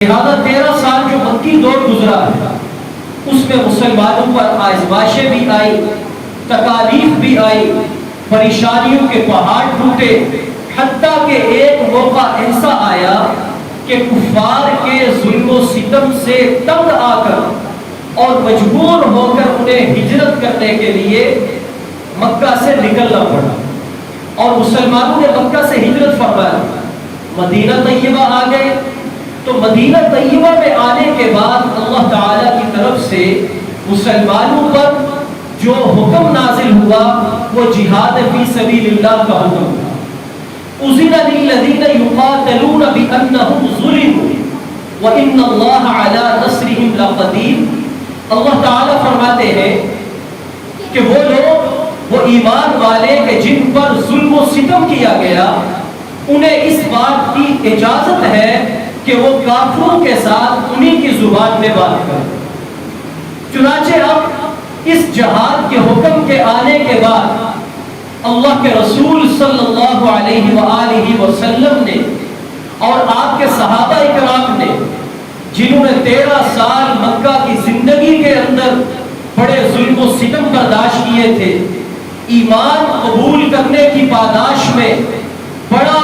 لہذا 13 سال جو مکی دور گزرا ہے اس میں مسلمانوں پر آزمائشیں بھی آئی، تکالیف بھی آئی، پریشانیوں کے پہاڑ ٹوٹے، حتیٰ کہ ایک موقع ایسا آیا کہ کفار کے ظلم و ستم سے تنگ آ کر اور مجبور ہو کر انہیں ہجرت کرنے کے لیے مکہ سے نکلنا پڑا، اور مسلمانوں نے مکہ سے ہجرت فرمایا، مدینہ طیبہ آ گئے۔ تو مدینہ طیبہ میں آنے کے بعد اللہ تعالیٰ کی طرف سے مسلمانوں پر جو حکم نازل ہوا وہ جہاد فی سبیل اللہ کا حکم تھا۔ اذن للذین یقاتلون بانہم ظلموا وان اللہ علی نصرہم لقدیر۔ اللہ تعالیٰ فرماتے ہیں کہ وہ لوگ، وہ ایمان والے کہ جن پر ظلم و ستم کیا گیا، انہیں اس بات کی اجازت ہے کہ وہ کافروں کے ساتھ انہی کی زبان میں بات کریں۔ چنانچہ اب اس جہاد کے حکم کے آنے کے بعد اللہ کے رسول صلی اللہ علیہ وآلہ وسلم نے اور آپ کے صحابہ اکرام نے، جنہوں نے 13 سال مکہ کی زندگی کے اندر بڑے ظلم و ستم برداشت کیے تھے، ایمان قبول کرنے کی پاداش میں بڑا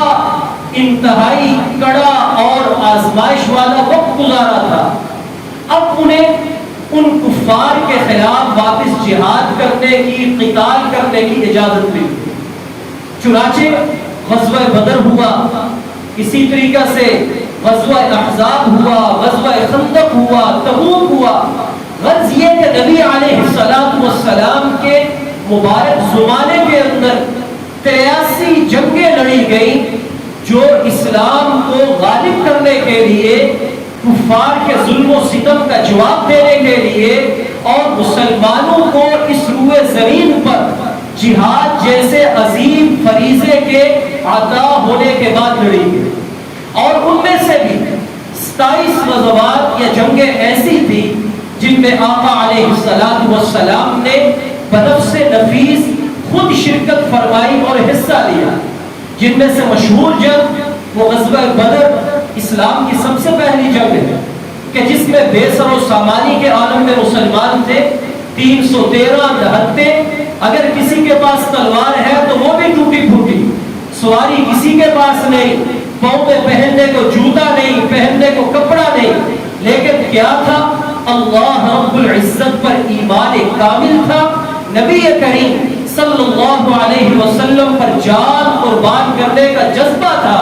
انتہائی کڑا اور آزمائش والا وقت گزارا تھا، اب انہیں ان کفار کے خلاف واپس جہاد کرنے کی، قتال کرنے کی اجازت ملی۔ چنانچہ غزوہ بدر ہوا، اسی طریقہ سے غزوہ احزاب ہوا، غزوہ خندق ہوا، تبوک ہوا۔ غرض یہ کہ نبی علیہ السلام کے مبارک زمانے کے اندر 83 جنگیں لڑی گئیں، جو اسلام کو غالب کرنے کے لیے، کفار کے ظلم و ستم کا جواب دینے کے لیے، اور مسلمانوں کو اس روئے زمین پر جہاد جیسے عظیم فریضے کے عطا ہونے کے بعد لڑی گئی۔ اور ان میں سے بھی 27 غزوات یا جنگیں ایسی تھی جن میں آقا علیہ السلام نے بنفس نفیس خود شرکت فرمائی اور حصہ لیا، جن میں سے مشہور جنگ وہ غزوہ بدر اسلام کی سب سے پہلی جنگ ہے کہ جس میں بے سر و سامانی کے عالم میں مسلمان تھے، 313 نہتے، اگر کسی کے پاس تلوار ہے تو وہ بھی ٹوٹی پھوٹی، سواری کسی کے پاس نہیں، پاؤں میں پہننے کو جوتا نہیں، پہننے کو کپڑا نہیں، لیکن کیا تھا؟ اللہ رب العزت پر ایمان کامل تھا، نبی کریم صلی اللہ علیہ وسلم پر جان قربان کرنے کا جذبہ تھا،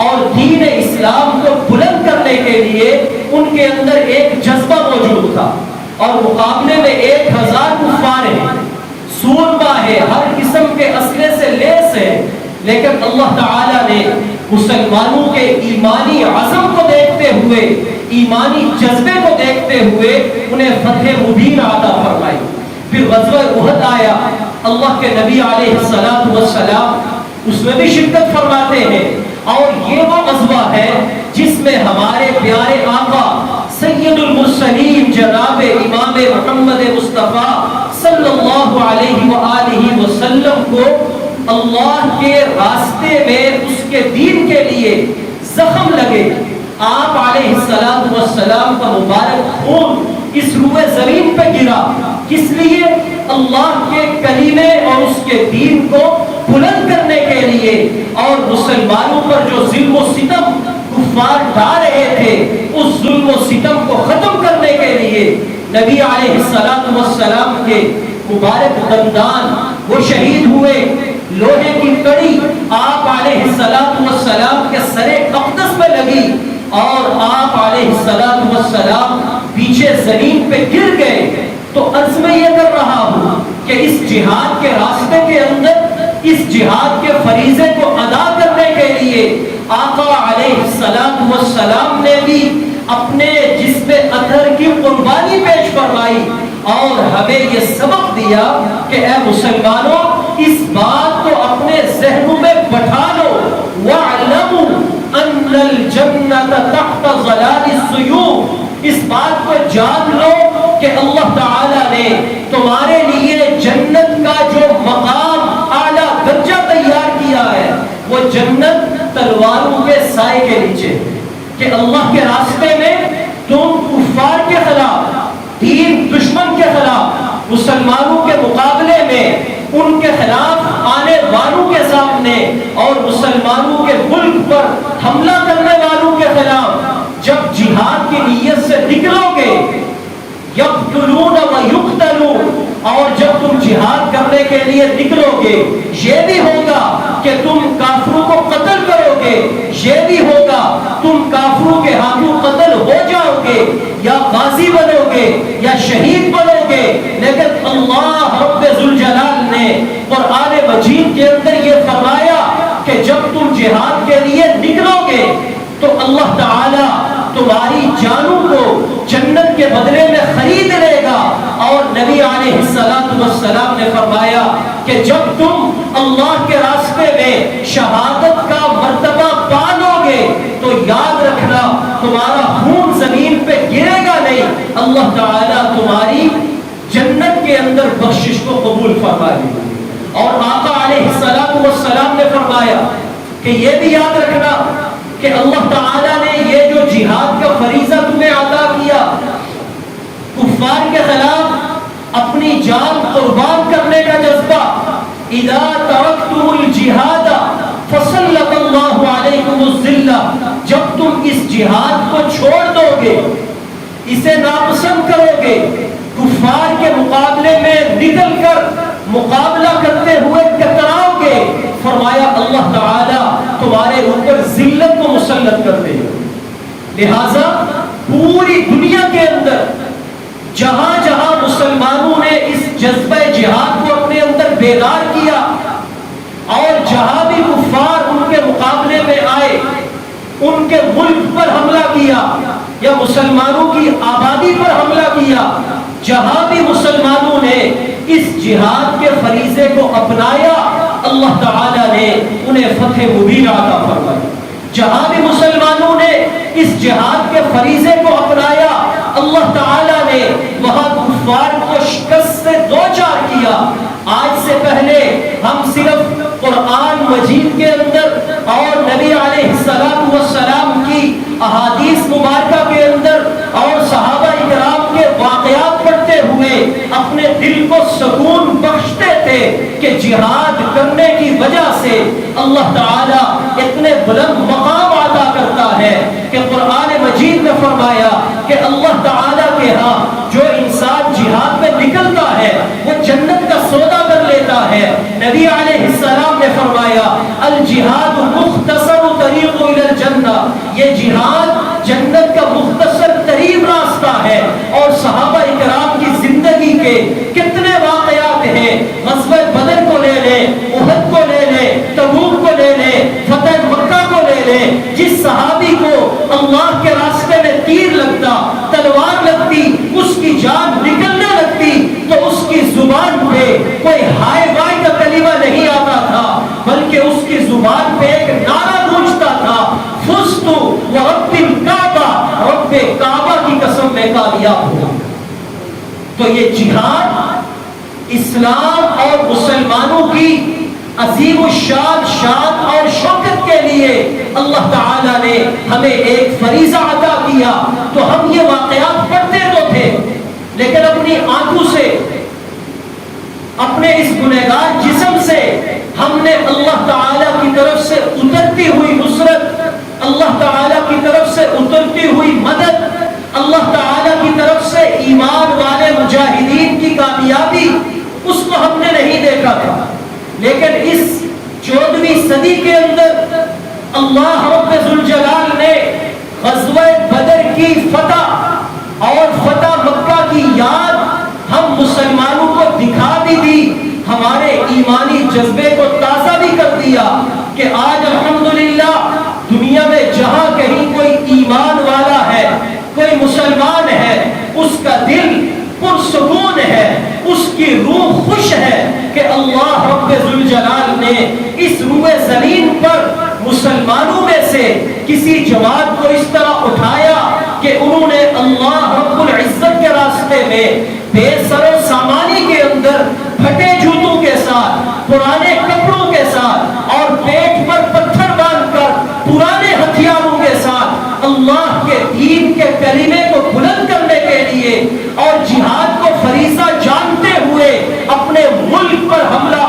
اور دین اسلام کو بلند کرنے کے لیے ان کے اندر ایک جذبہ موجود تھا، اور مقابلے میں 1000 کفار ہیں، سورما ہے، ہر قسم کے اسلحے سے لیس ہے، لیکن اللہ تعالیٰ نے مسلمانوں کے ایمانی عزم کو دیکھتے ہوئے، ایمانی جذبے کو دیکھتے ہوئے انہیں فتح مبین عطا فرمائی۔ پھر غزوہ احد آیا، اللہ کے نبی علیہ السلام اس میں بھی شرکت فرماتے ہیں، اور یہ وہ غزوہ ہے جس میں ہمارے پیارے آقا سید المرسلین جناب امام محمد مصطفیٰ صلی اللہ علیہ وآلہ وسلم کو اللہ کے راستے میں اس کے دین کے لیے زخم لگے، آپ علیہ السلام کا مبارک خون اس روئے زمین پہ گرا، کس لیے؟ اللہ کے کلیمے اور اس کے دین کو بلند کرنے کے لیے، اور مسلمانوں پر جو ظلم و ستم کفار ڈال رہے تھے اس ظلم و ستم کو ختم کرنے کے لیے نبی علیہ السلام کے مبارک دندان وہ شہید ہوئے، لوہے کی کڑی آپ علیہ السلام کے سر اقدس میں لگی، اور آپ علیہ السلام پیچھے زمین پہ گر گئے۔ تو عرض میں یہ کر رہا ہوں کہ اس جہاد کے راستے کے اندر، اس جہاد کے فریضے کو ادا کرنے کے لیے آقا علیہ السلام نے بھی اپنے جسم اطہر کی قربانی پیش فرمائی، اور ہمیں یہ سبق دیا کہ اے مسلمانوں، اس بات کو اپنے ذہنوں میں بٹھا لو، وَاعْلَمُوا أَنَّ الْجَنَّةَ تَحْتَ ظِلَالِ السُّيُوفِ، اس بات کو جان لو کہ اللہ تعالیٰ نے تمہارے لیے جنت کا جو مقام اعلیٰ درجہ تیار کیا ہے، وہ جنت تلواروں کے سائے کے نیچے، کہ اللہ کے راستے میں ان کے خلاف آنے والوں کے سامنے اور مسلمانوں کے ملک پر حملہ کرنے والوں کے خلاف جب جہاد کی نیت سے نکلو گے، یقتلون و یقتلون، اور جب تم جہاد کرنے کے لیے نکلو گے یہ بھی ہوگا کہ تم کافروں کو قتل کرو گے، یہ بھی ہوگا تم کافروں کے ہاتھوں قتل ہو جاؤ گے، یا غازی بنو گے یا شہید بنو گے، لیکن اللہ رب ذوالجلال نے قرآن مجید کے اندر یہ فرمایا کہ جب تم جہاد کے لیے نکلو گے تو اللہ تعالی تمہاری جانوں کو جنت کے بدلے میں خرید لے گا۔ اور نبی علیہ السلام نے فرمایا کہ جب تم اللہ کے راستے میں شہادت کا مرتبہ پالو گے تو یاد رکھنا تمہارا خون زمین پہ گرے گا نہیں، اللہ تعالیٰ تمہاری جنت کے اندر بخشش کو قبول فرما لے گا۔ اور آقا علیہ السلام نے فرمایا کہ یہ بھی یاد رکھنا کہ اللہ تعالیٰ نے یہ جو جہاد کا فریضہ تمہیں عطا کیا، کفار کے خلاف اپنی جان قربان کرنے کا جذبہ، اذا ترکتم الجہاد فسلط اللہ علیکم الذلہ، جب تم اس جہاد کو چھوڑ دو گے، اسے ناپسند کرو گے، کفار کے مقابلے میں نکل کر مقابلہ کرتے ہوئے کتراؤ گے، فرمایا اللہ تعالیٰ تمہارے اوپر ذلت کو مسلط کر دے گا۔ لہذا پوری دنیا کے اندر جہاں جہاں مسلمانوں نے اس جذبہ جہاد کو اپنے اندر بیدار کیا اور جہاں بھی کفار ان کے مقابلے میں آئے، ان کے ملک پر حملہ کیا یا مسلمانوں کی آبادی پر حملہ کیا، جہاں بھی مسلمانوں نے اس جہاد کے فریضے کو اپنایا اللہ تعالیٰ نے انہیں فتح مبین عطا فرمائی۔ جہاں بھی مسلمانوں نے اس جہاد کے فریضے کو اپنایا اللہ تعالیٰ نے وہاں کفار کو شکست سے دوچار کیا۔ آج سے پہلے ہم صرف قرآن مجید کے اندر اور نبی علیہ السلام کی احادیث مبارکہ کے اندر اور صحابہ اکرام کے واقعات پڑھتے ہوئے اپنے دل کو سکون بخشتے تھے کہ جہاد کرنے کی وجہ سے اللہ تعالیٰ اتنے بلند مقام عطا کرتا ہے کہ قرآن مجید میں فرمایا کہ اللہ تعالیٰ کے ہاں جو انسان جہاد میں نکلتا ہے وہ جنت کا سودا کر لیتا ہے۔ نبی علیہ السلام نے فرمایا الجہاد مختصر طریق الی الجنہ، یہ جہاد جنت کا مختصر ترین راستہ ہے۔ اور صحابہ اکرام کی زندگی کے کتنے واقعات ہیں، غزوہ بدر کو لے لیں، احد کو لے لیں، تبوک کو لے لیں، فتح مکہ کو لے لیں، جس صحابی کو اللہ کے راستے میں تیر لگتا، تلوار لگتی، اس کی جان نکلنے لگتی تو اس کی زبان پہ کوئی ہائے بائے کا کلمہ نہیں آتا تھا، بلکہ اس کی زبان پہ ایک نعرہ گونجتا تھا فزت ورب الکعبہ، رب کعبہ کی قسم میں کامیاب ہوا۔ تو یہ جہاد اسلام اور مسلمانوں کی عظیم الشان شان اور شوکت کے لیے اللہ تعالیٰ نے ہمیں ایک فریضہ عطا کیا۔ تو ہم یہ واقعات پڑھتے تو تھے لیکن اپنی آنکھوں سے، اپنے اس گنہگار جسم سے ہم نے اللہ تعالیٰ کی طرف سے اترتی ہوئی نصرت، اللہ تعالیٰ کی طرف سے اترتی ہوئی مدد، اللہ تعالیٰ کی طرف سے ایمان والے مجاہدین کی کامیابی، اس کو ہم نے نہیں دیکھا تھا۔ لیکن اس 14ویں صدی کے اندر اللہ رب ذوالجلال نے غزوہ بدر کی فتح اور فتح مکہ کی یاد ہم مسلمانوں کو دکھا بھی دی، ہمارے ایمانی جذبے کو تازہ بھی کر دیا کہ آج الحمدللہ دنیا میں جہاں کہیں کوئی ایمان والا ہے، کوئی مسلمان ہے، اس کا دل پرسکون ہے، اس کی روح خوش ہے کہ اللہ رب ذوالجلال نے اس روئے زمین پر مسلمانوں میں سے کسی جماعت کو اس طرح اٹھایا کہ انہوں نے اللہ رب العزت کے راستے میں بے سر و سامانی کے اندر پھٹے جوتوں کے ساتھ، پرانے کپڑوں کے ساتھ اور پیٹ پر پتھر باندھ کر پرانے ہتھیاروں کے ساتھ اللہ کے دین کے کلمے کو بلند کرنے کے لیے اور جہاد کو فریضہ جانتے ہوئے اپنے ملک پر حملہ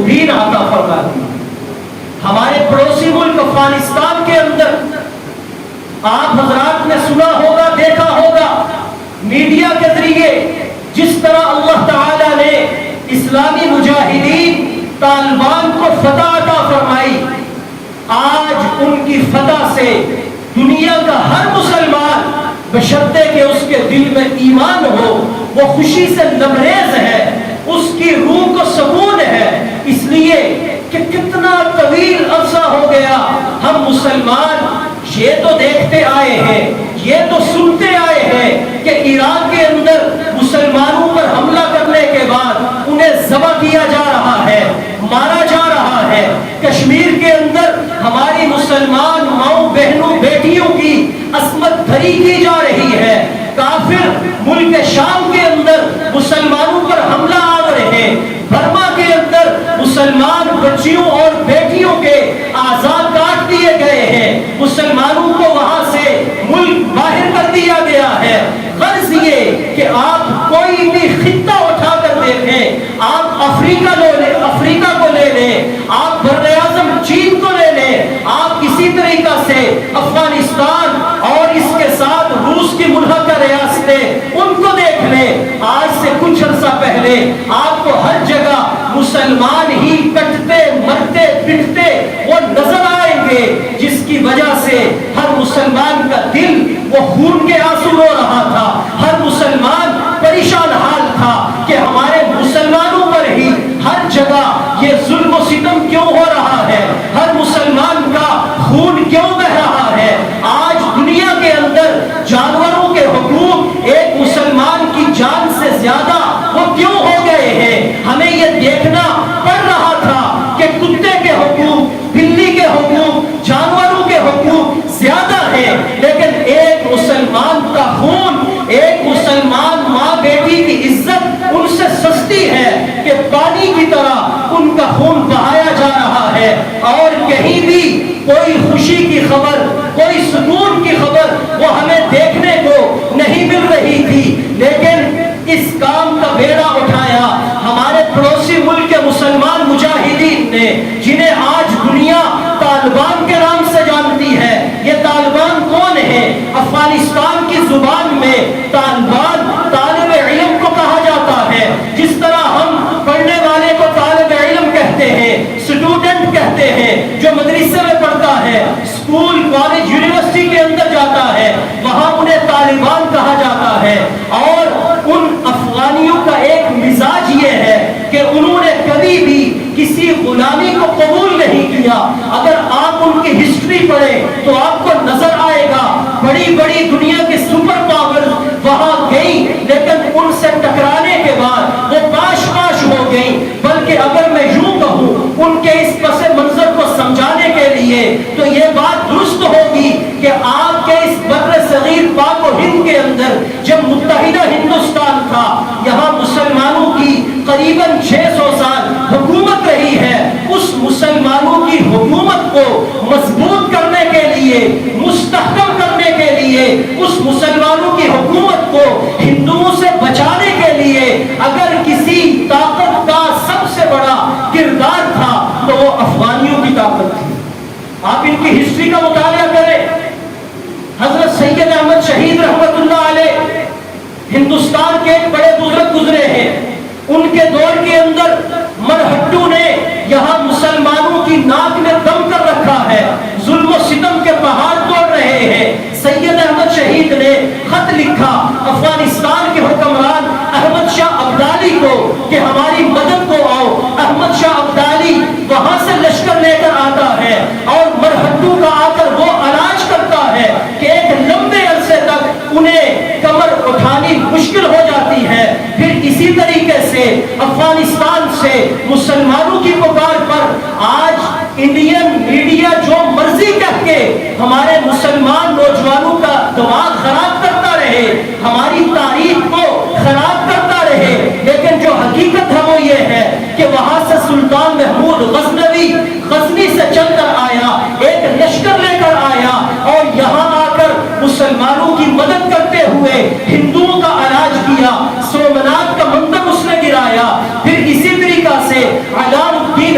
مجاہدین عطا فرماتی ہے۔ ہمارے پڑوسی ملک افغانستان کے اندر آپ حضرات نے سنا ہوگا، دیکھا ہوگا میڈیا کے ذریعے جس طرح اللہ تعالی نے اسلامی مجاہدین طالبان کو فتح عطا فرمائی، آج ان کی فتح سے دنیا کا ہر مسلمان بشرطے کہ اس کے دل میں ایمان ہو وہ خوشی سے لبریز ہے، اس کی روح کو سکون ہے، اس لیے کہ کتنا طویل عرصہ ہو گیا ہم مسلمان یہ تو دیکھتے آئے ہیں، یہ تو سنتے آئے ہیں کہ ایران کے اندر مسلمانوں پر حملہ کرنے کے بعد انہیں ذبح کیا جا رہا ہے، مارا جا رہا ہے۔ کشمیر کے اندر ہماری مسلمان ماؤں بہنوں بیٹیوں کی عصمت دھری کی جا رہی ہے۔ کافر ملک شام کے اندر مسلمانوں پر حملہ آور ہے، برما کے اندر مسلمان بچیوں اور بیٹیوں کے اعضاء کاٹ دیے گئے ہیں، مسلمانوں کو وہاں سے ملک باہر کر دیا گیا ہے۔ غرض یہ کہ آپ کوئی بھی خطہ اٹھا کر دیکھیں، آپ افریقہ کو لے لیں، آپ براعظم چین کو لے لیں، آپ کسی طریقہ سے افغانستان اور اس کے ساتھ روس کی ملحقہ ریاستیں ان کو دیکھ لیں، آج سے کچھ عرصہ پہلے آپ کو ہر جگہ مسلمان ہی کٹتے مرتے پٹتے وہ نظر آئیں گے، جس کی وجہ سے ہر مسلمان کا دل وہ خون کے آنسو رو رہا تھا، ہر مسلمان پریشان حال تھا کہ ہمارے مسلمانوں پر ہی ہر جگہ یہ ظلم و ستم کیوں ہو رہا ہے، ہر مسلمان کا خون کیوں بہ رہا ہے۔ آج دنیا کے اندر جانوروں کے حقوق ایک مسلمان کی جان سے زیادہ وہ کیوں ہو گئے ہیں؟ ہمیں یہ دیکھنا پڑ رہا تھا کہ کتے کے حقوق، بلی کے حقوق، جانوروں کے حقوق زیادہ ہیں، لیکن ایک مسلمان کا خون، ایک مسلمان ماں بیٹی کی عزت ان سے سستی ہے کہ پانی کی طرح ان کا خون بہایا جا رہا ہے، اور کہیں بھی کوئی خوشی کی خبر، کوئی سکون کی خبر وہ ہمیں دیکھنے کو نہیں مل رہی تھی۔ لیکن اس کام کا بیڑا اٹھایا ہمارے پڑوسی ملک کے مسلمان مجاہدین نے، جنہیں آج دنیا طالبان کے نام سے جانتی ہے۔ یہ طالبان کون ہے؟ افغانستان کی زبان میں طالبان طالب علم کو کہا جاتا ہے، جس طرح ہم پڑھنے والے کو طالب علم کہتے ہیں، اسٹوڈنٹ کہتے ہیں، جو مدرسے میں پڑھتا ہے، اسکول کالج یونیورسٹی کے اندر جاتا ہے، وہاں انہیں طالبان کہا جاتا ہے۔ اور ان افغانیوں کا ایک مزاج یہ ہے کہ انہوں نے کبھی بھی کسی غلامی کو قبول نہیں کیا۔ اگر آپ ان کی ہسٹری پڑھیں تو آپ کو نظر آئے گا بڑی بڑی دنیا کے سپر پاور وہاں گئی، لیکن ان سے ٹکرانے کے بعد وہ پاش پاش ہو گئی۔ بلکہ اگر میں یوں کہوں ان کے اس پس منظر کو سمجھانے کے لیے تو یہ بات درست ہوگی کہ آپ کے اس بر صغیر پاک و ہند کے اندر جب متحدہ ہندوستان تھا، یہاں مسلمانوں کی قریباً 600 سال حکومت رہی ہے۔ اس مسلمانوں کی حکومت کو مضبوط کرنے کے لیے، مستحکم کرنے کے لیے، اس مسلمانوں کی حکومت کو ہندوؤں سے بچانے کے لیے اگر کسی طاقت کا سب سے بڑا کردار تھا تو وہ افغانیوں کی طاقت تھی۔ آپ ان کی ہسٹری کا مطالعہ کریں، حضرت سید احمد شہید رحمت اللہ علیہ ہندوستان کے ایک بڑے بزرگ گزرے ہیں، ان کے دور کے اندر مرہٹوں نے یہاں مسلمانوں کی ناک میں دم کر رکھا ہے، ظلم و ستم کے پہاڑ توڑ رہے ہیں۔ سید احمد شہید نے خط لکھا افغانستان کے حکمران احمد شاہ ابدالی کو کہ ہماری مدد کو آؤ۔ احمد شاہ ابدالی وہاں سے لشکر لے کر آتا ہے اور مرہٹوں کا آ کر وہ علاج کرتا ہے کہ ایک لمبے عرصے تک انہیں کمر اٹھانی مشکل ہو جاتی ہے۔ پھر اسی طریقے سے افغانستان سے مسلمانوں کی پکار پر آج انڈین میڈیا جو مرضی کہہ کے ہمارے مسلمان نوجوانوں کا دماغ خراب کرتا رہے، ہماری تاریخ کو خراب کرتا رہے، لیکن جو حقیقت ہے وہ یہ ہے کہ وہاں سے سلطان محمود غزنی سے چل کر آیا، ایک لشکر لے کر آیا اور یہاں آ کر مسلمانوں کی مدد کرتے ہوئے ہندوؤں کا علاج کیا، سومنات کا مندر اس نے گرایا۔ پھر اسی طریقہ سے علام الدین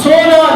16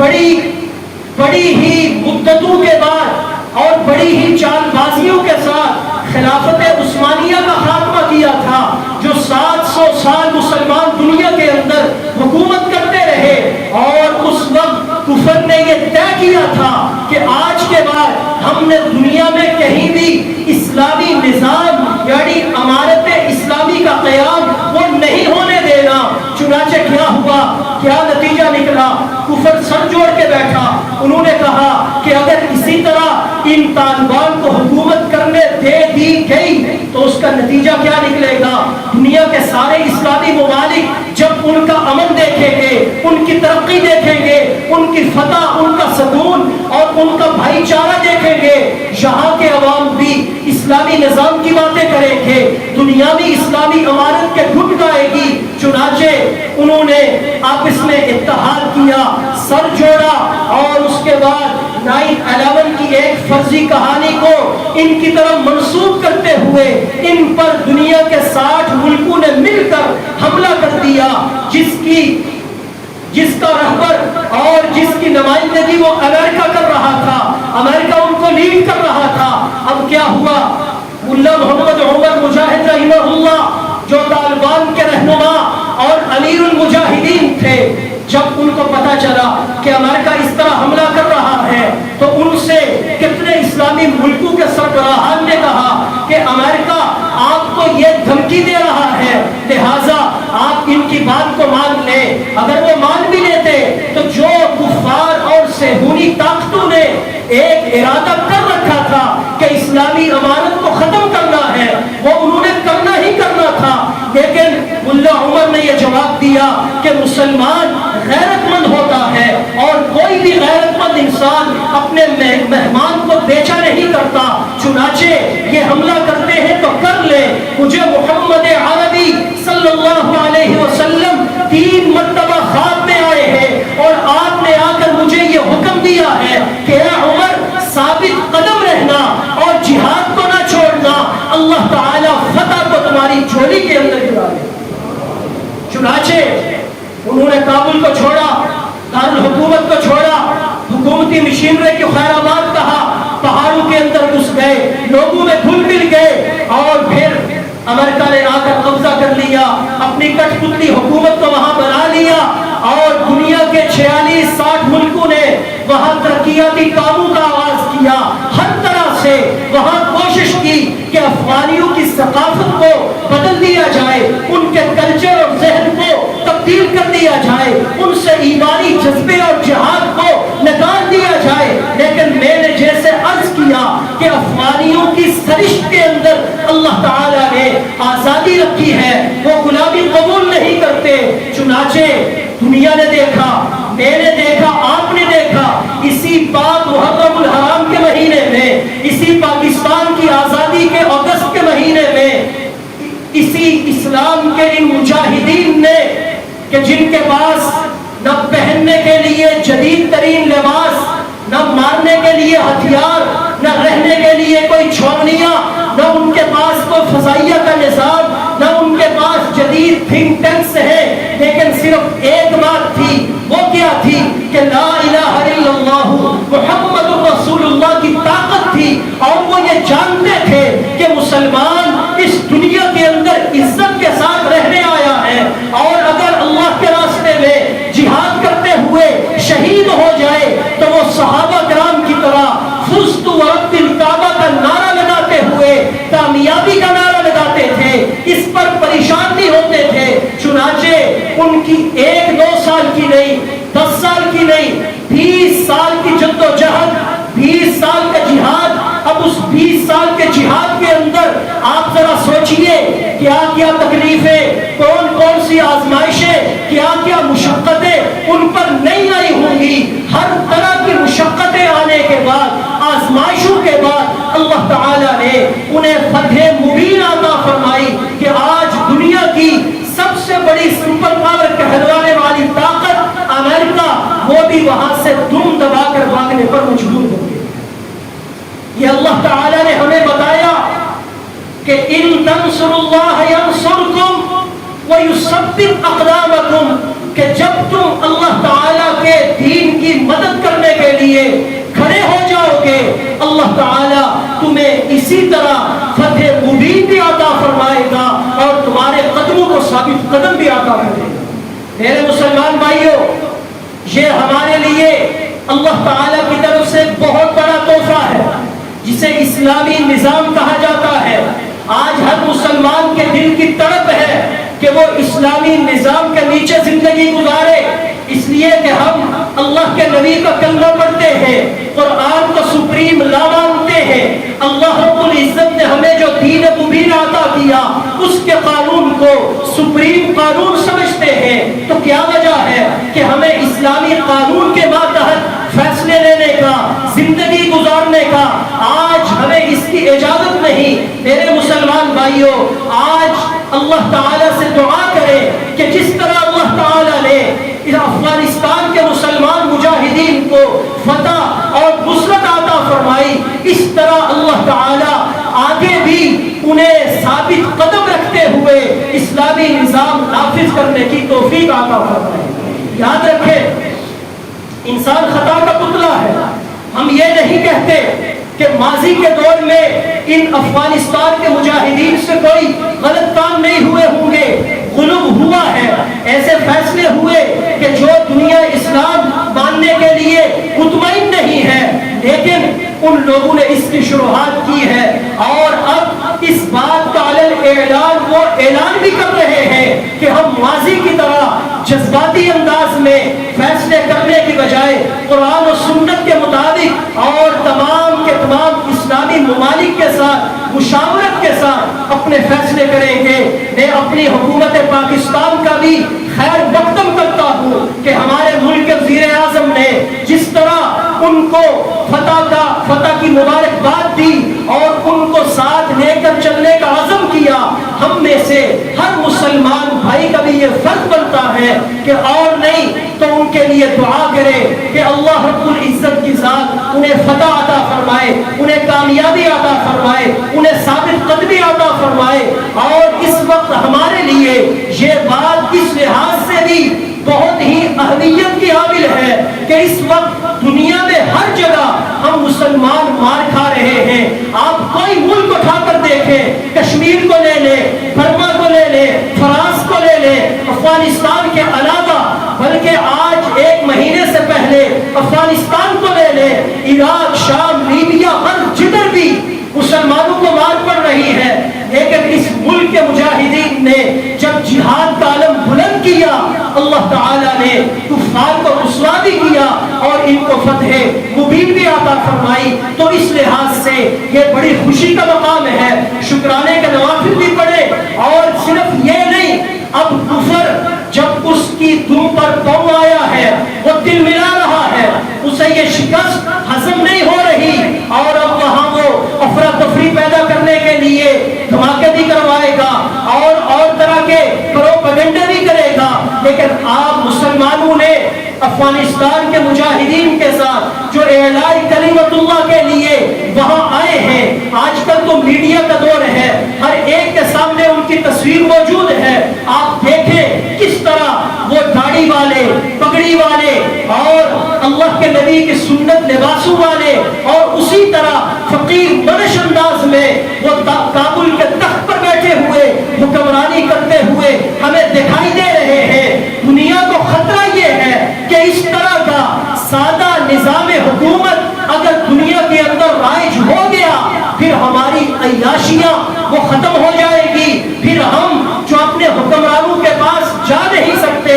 بڑی ہی مدتوں کے بعد اور بڑی ہی چال بازیوں کے ساتھ خلافت عثمانیہ کا خاتمہ کیا تھا، جو 700 سال مسلمان دنیا کے اندر حکومت کرتے رہے، اور اس وقت کفر نے یہ طے کیا تھا کہ آج کے بعد ہم نے دنیا میں کہیں بھی اسلامی نظام یعنی امارت اسلامی کا قیام وہ نہیں ہونے دینا۔ چنانچہ کیا ہوا، کیا نتیجہ نکلا؟ کفر سر جوڑ کے بیٹھا، انہوں نے کہا کہ اگر اسی طرح ان طالبان کو حکومت کرنے دے دی گئی تو اس کا نتیجہ کیا نکلے گا؟ دنیا کے سارے اسلامی ممالک جب ان کا امن دیکھیں گے، ان کی ترقی دیکھیں گے، ان کی فتح، ان کا سکون اور ان کا بھائی چارہ دیکھیں گے، یہاں کے عوام بھی اسلامی نظام کی باتیں کریں گے، دنیا بھی اسلامی امارت کے گھٹ گائے گی۔ چنانچہ انہوں نے آپس میں اتحاد کیا، سر جوڑا، اور اس کے بعد 9/11 کی ایک فرضی کہانی کو ان کی طرف منسوب کرتے ہوئے ان پر دنیا کے 60 ملکوں نے مل کر حملہ کر دیا، جس کا رہبر اور جس کی نمائندگی وہ امریکہ کر رہا تھا، امریکہ ان کو لیڈ کر رہا تھا۔ اب کیا ہوا؟ ملا محمد عمر مجاہد رحمہ اللہ جو طالبان کے رہنما اور امیر المجاہدین تھے، جب ان کو پتا چلا کہ امریکہ اس طرح حملہ کر رہا ہے تو ان سے کتنے اسلامی ملکوں کے سربراہان نے کہا کہ امریکہ آپ کو یہ دھمکی دے رہا ہے، لہٰذا آپ ان کی بات کو مان لیں۔ اگر وہ مان بھی لیتے تو جو کفار اور صہیونی طاقتوں نے ایک ارادہ کر رکھا تھا کہ اسلامی امارت کو ختم کرنا ہے، وہ انہوں نے کرنا ہی کرنا تھا۔ لیکن ملا عمر نے یہ جواب دیا کہ مسلمان غیرت مند ہوتا ہے اور کوئی بھی غیرت مند انسان اپنے مہمان کو بیچا نہیں کرتا، چنانچہ یہ حملہ کرتے ہیں تو کر لے۔ مجھے محمد عربی صلی اللہ علیہ وسلم 3 مرتبہ خواب میں آئے ہیں اور آپ نے آ کر مجھے یہ حکم دیا ہے کہ اے عمر ثابت قدم رہنا اور جہاد کو نہ چھوڑنا، اللہ تعالیٰ فتح کو تمہاری جھولی کے اندر گرا دے۔ چنانچہ انہوں نے کابل کو چھوڑا، دارالحکومت کو چھوڑا، حکومتی مشینری کو خیر آباد کہا، پہاڑوں کے اندر گھس گئے، لوگوں میں گھل مل گئے، اور پھر امریکہ نے آ کر قبضہ کر لیا، اپنی کٹ پتلی حکومت کو وہاں بنا لیا، اور دنیا کے 46-60 ملکوں نے وہاں ترقیاتی کاموں کا آغاز کیا، ہر طرح سے وہاں کوشش کی کہ افغانیوں کی ثقافت کو بدل دیا جائے، ان کے کلچر اور ذہن کو تبدیل کر دیا جائے، ان سے ایمانی جذبے اور جہاد کو نکال دیا جائے۔ لیکن میں نے جیسے عرض کیا کہ افغانیوں کی سرشت کے اندر اللہ تعالیٰ نے آزادی رکھی ہے، وہ غلامی قبول نہیں کرتے۔ چنانچہ دنیا نے دیکھا، میں نے دیکھا، آپ نے دیکھا، اسی پاک محرم الحرام کے مہینے میں، اسی پاکستان کی آزادی کے اگست کے مہینے میں، اسی اسلام کے ان مجاہدین نے کہ جن کے پاس نہ پہننے کے لیے جدید ترین لباس، نہ مارنے کے لیے ہتھیار، نہ رہنے کے لیے کوئی چھاؤنیاں، نہ ان کے پاس کوئی فضائیہ کا نظام، نہ ان کے پاس جدید تھنک ٹینکس ہے، لیکن صرف ایک بات تھی، وہ کیا تھی کہ لا الہ الا اللہ محمد رسول اللہ کی طاقت تھی، اور وہ یہ جانتے تھے کہ مسلمان اس دنیا کے اندر عزت کے ساتھ رہنے آیا ہے، اور اگر اللہ کے راستے میں جہاد کرتے ہوئے شہید ہو جائے تو وہ صحابہ کرام کی طرح فزت ورب الکعبہ کا نعرہ لگاتے ہوئے کامیابی کا نعرہ لگاتے تھے، اس پر پریشان نہیں ہوتے تھے۔ چنانچہ ان کی 1-2 سال کی نہیں، 10 سال کی نہیں، 20 سال کی جدوجہد، 20 سال کا جہاد۔ اب اس 20 سال کے جہاد کے اندر آپ ذرا سوچئے کیا کیا تکلیفیں، کون کون سی آزمائشیں، کیا کیا مشقتیں ان پر نہیں آئی ہوں گی۔ ہر طرح کی مشقتیں آنے کے بعد، آزمائشوں کے بعد اللہ تعالیٰ نے انہیں فتح مبین عطا فرمائی کہ آج دنیا کی سب سے بڑی سپر پاور کہلوانے والی طاقت امریکہ، وہ بھی وہاں سے دم دبا کر بھاگنے پر مجبور ہو گئی۔ یہ اللہ تعالیٰ نے ہمیں بتایا کہ ان تنصروا اللہ ینصرکم ویثبت اقدامکم، کہ جب تم اللہ تعالیٰ کے دین کی مدد اسی طرح فتح مبین بھی عطا فرمائے گا اور تمہارے قدموں کو ثابت قدم بھی عطا کرے گا۔ میرے مسلمان بھائیوں، یہ ہمارے لیے اللہ تعالیٰ کی طرف سے بہت بڑا تحفہ ہے جسے اسلامی نظام کہا جاتا ہے۔ آج ہر مسلمان کے دل کی تڑپ ہے کہ وہ اسلامی نظام کے نیچے زندگی گزارے، اس لیے کہ ہم اللہ کے نبی کا کلمہ پڑھتے ہیں، قرآن کو سپریم لا مانتے ہیں۔ اللہ رب العزت نے ہمیں جو دین مبین عطا کیا اس کے قانون کو سپریم قانون سمجھتے ہیں۔ تو کیا وجہ ہے کہ ہمیں اسلامی قانون کے ماتحت فیصلے لینے کا، زندگی گزارنے کا آج ہمیں اس کی اجازت نہیں؟ میرے مسلمان بھائیوں، آج اللہ تعالیٰ سے دعا کریں کہ جس طرح اللہ تعالیٰ نے افغانستان کے مسلمان مجاہدین کو فتح اور نصرت عطا فرمائی، اس طرح اللہ تعالیٰ آگے بھی انہیں ثابت قدم رکھتے ہوئے اسلامی نظام نافذ کرنے کی توفیق عطا فرمائے۔ یاد رکھیں، انسان خطا کا پتلا ہے۔ ہم یہ نہیں کہتے کہ ماضی کے دور میں ان افغانستان کے مجاہدین سے کوئی غلط کام نہیں ہوئے ہوں گے، غلب ہوا ہے، ایسے فیصلے ہوئے کہ جو دنیا اسلام ماننے کے لیے مطمئن نہیں ہے، لیکن ان لوگوں نے اس کی شروعات کی ہے اور اب اس بات کا اعلان وہ اعلان بھی کر رہے ہیں کہ ہم ماضی کی طرح جذباتی انداز میں فیصلے کرنے کی بجائے قرآن و سنت کے مطابق اور تمام کے تمام اسلامی ممالک کے ساتھ مشاورت کے ساتھ اپنے فیصلے کریں گے۔ میں اپنی حکومت پاکستان کا بھی خیر مقدم کرتا ہوں کہ ہمارے ملک کے وزیر اعظم نے جس طرح ان کو فتح کی مبارکباد دی اور ان کو ساتھ لے کر چلنے کا عزم کیا، ہم میں سے ہر مسلمان بھائی کا بھی یہ فرض بنتا ہے کہ اور نہیں تو ان کے لیے دعا کرے کہ اللہ رب العزت کی ذات انہیں فتح عطا فرمائے، انہیں کامیابی عطا فرمائے، انہیں ثابت قدمی عطا فرمائے۔ اور اس وقت ہمارے لیے یہ بات اس لحاظ سے بھی بہت ہی اہمیت کی حامل ہے کہ اس وقت دنیا میں ہر جگہ ہم مسلمان مار کھا رہے ہیں۔ آپ کوئی ملک اٹھا کر دیکھیں، کشمیر کو لے لیں، برما کو لے لیں، فرانس کو لے لیں، افغانستان کے علاوہ بلکہ آج ایک مہینے سے پہلے افغانستان کو لے لیں، عراق، شام، لیبیا، ہر جدھر بھی مسلمانوں کو مار پڑ رہی ہے، لیکن اس ملک کے مجاہدین نے جب جہاد کا علم بلند کیا، اللہ تعالیٰ نے کفار کو رسوا بھی کیا اور ان کو فتح مبین بھی عطا فرمائی۔ تو اس لحاظ سے یہ بڑی خوشی کا مقام ہے، شکرانے کے نوافل بھی پڑھے۔ اور صرف یہ نہیں، اب کفر جب اس کی دم پر پاؤں آیا ہے، وہ دل ملا رہا ہے، اسے یہ شکست ہضم نہیں ہو رہی اور اب وہاں وہ افراتفری پیدا کرنے کے لیے دھماکے بھی کروائے گا اور طرح کے پروپیگنڈے بھی کرے گا۔ لیکن آپ مسلمانوں نے افغانستان کے مجاہدین کے ساتھ جو اعلاء کلمت اللہ کے لیے وہاں آئے ہیں، آج کل تو میڈیا کا دور ہے، ہر ایک کے سامنے ان کی تصویر موجود ہے، آپ دیکھیں کس طرح وہ داڑھی والے، پگڑی والے اور اللہ کے نبی کی سنت لباسوں والے اور اسی طرح فقیر منش انداز میں وہ کابل کے تخت پر بیٹھے ہوئے حکمرانی کرتے ہوئے ہمیں دکھائی دے رہے ہیں۔ دنیا کو خطرہ یہ ہے کہ اس طرح کا سادہ نظام حکومت اگر دنیا کے اندر رائج ہو گیا، پھر ہماری عیاشیاں وہ ختم ہو جائے گی، پھر ہم جو اپنے حکمرانوں کے پاس جا نہیں سکتے،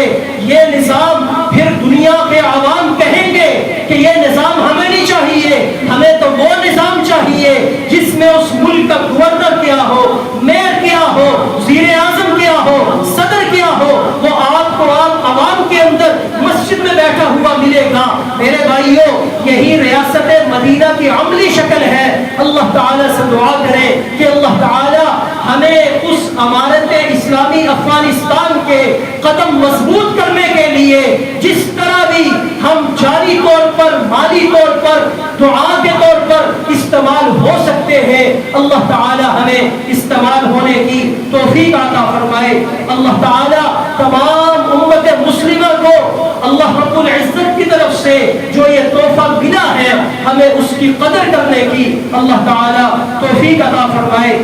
یہ نظام پھر دنیا کے عوام کہیں گے کہ یہ نظام ہمیں نہیں چاہیے، ہمیں تو وہ نظام چاہیے جس میں اس ملک کا گورنر کیا ہو، میئر کیا ہو، وزیر اعظم کیا ہو، صدر کیا ہو، وہ آپ کو عوام کے اندر مسجد میں بیٹھا ہوا ملے گا۔ میرے بھائیوں، یہی ریاست مدینہ کی عملی شکل ہے۔ اللہ تعالیٰ سے دعا کریں کہ اللہ تعالیٰ ہمیں اس امارت اسلامی افغانستان کے قدم مضبوط کرنے کے لیے جس طرح بھی ہم جاری طور پر، مالی طور پر، دعا کے طور پر استعمال ہو سکتے ہیں، اللہ تعالیٰ ہمیں استعمال ہونے کی توفیق عطا فرمائے۔ اللہ تعالیٰ تمام امت مسلمہ کو اللہ رب العزت کی طرف سے جو یہ تحفہ ملا ہے ہمیں اس کی قدر کرنے کی اللہ تعالیٰ توفیق عطا فرمائے۔